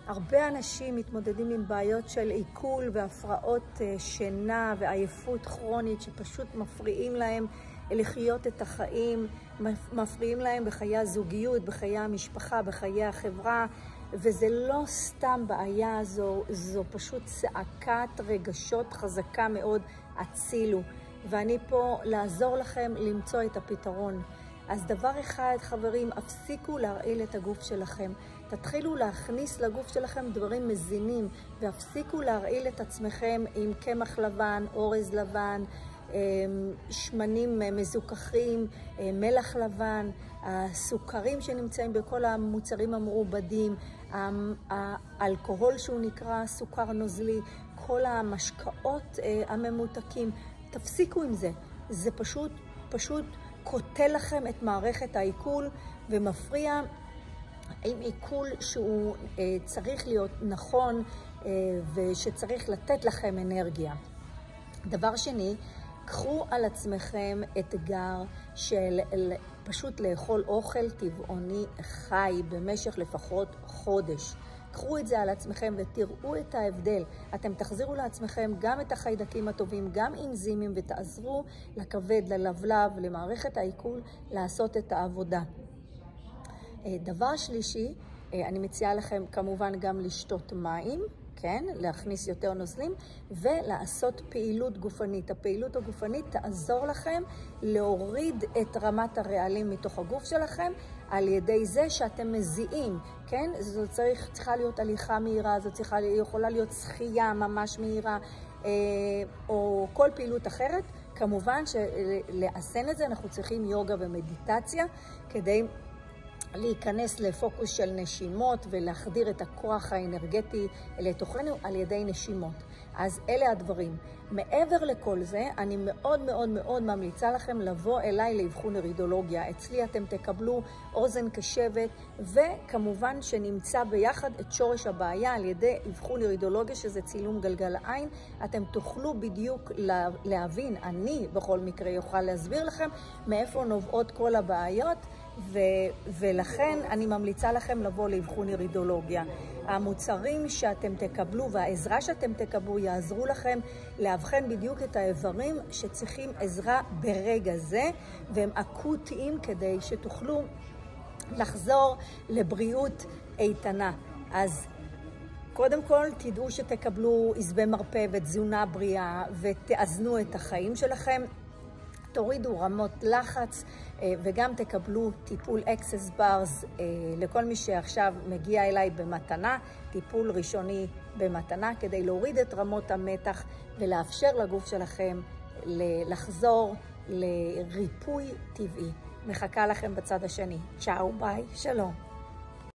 הרבה אנשים מתמודדים עם בעיות של עיכול והפרעות שינה ועייפות כרונית שפשוט מפריעים להם לחיות את החיים, מפריעים להם בחיי הזוגיות, בחיי המשפחה, בחיי החברה, וזה לא סתם בעיה, זו פשוט צעקת רגשות חזקה מאוד, הצילו. ואני פה לעזור לכם למצוא את הפתרון. אז דבר אחד, חברים, הפסיקו להרעיל את הגוף שלכם. תתחילו להכניס לגוף שלכם דברים מזינים, והפסיקו להרעיל את עצמכם עם קמח לבן, אורז לבן, שמנים מזוכחים, מלח לבן, הסוכרים שנמצאים בכל המוצרים המעובדים, האלכוהול שהוא נקרא סוכר נוזלי, כל המשקאות הממותקים. תפסיקו עם זה. זה פשוט קוטל לכם את מערכת העיכול ומפריע עם עיכול שהוא צריך להיות נכון ושצריך לתת לכם אנרגיה. דבר שני, קחו על עצמכם אתגר של פשוט לאכול אוכל טבעוני חי במשך לפחות חודש. קחו את זה על עצמכם ותראו את ההבדל. אתם תחזירו לעצמכם גם את החיידקים הטובים, גם אנזימים, ותעזרו לכבד, ללבלב, למערכת העיכול לעשות את העבודה. דבר שלישי, אני מציעה לכם כמובן גם לשתות מים, כן? להכניס יותר נוזלים ולעשות פעילות גופנית. הפעילות הגופנית תעזור לכם להוריד את רמת הרעלים מתוך הגוף שלכם על ידי זה שאתם מזיעים, כן? זו צריכה להיות הליכה מהירה, זו יכולה להיות שחייה ממש מהירה, או כל פעילות אחרת. כמובן שלעשן את זה אנחנו צריכים יוגה ומדיטציה כדי להיכנס לפוקוס של נשימות ולהחדיר את הכוח האנרגטי לתוכנו על ידי נשימות. אז אלה הדברים. מעבר לכל זה, אני מאוד מאוד מאוד ממליצה לכם לבוא אליי לאבחון אירידולוגיה. אצלי אתם תקבלו אוזן קשבת, וכמובן שנמצא ביחד את שורש הבעיה על ידי אבחון אירידולוגיה, שזה צילום גלגל העין. אתם תוכלו בדיוק להבין, אני בכל מקרה יוכל להסביר לכם מאיפה נובעות כל הבעיות, ולכן אני ממליצה לכם לבוא לאבחון אירידולוגיה. המוצרים שאתם תקבלו והעזרה שאתם תקבלו יעזרו לכם להבחן בדיוק את האיברים שצריכים עזרה ברגע זה, והם אקוטיים כדי שתוכלו לחזור לבריאות איתנה. אז קודם כל תדעו שתקבלו עזבי מרפא ותזונה בריאה ותאזנו את החיים שלכם. תורידו רמות לחץ וגם תקבלו טיפול אקסס ברס לכל מי שעכשיו מגיע אליי במתנה, טיפול ראשוני במתנה כדי להוריד את רמות המתח ולאפשר לגוף שלכם לחזור לריפוי טבעי. מחכה לכם בצד השני. צ'או, ביי, שלום.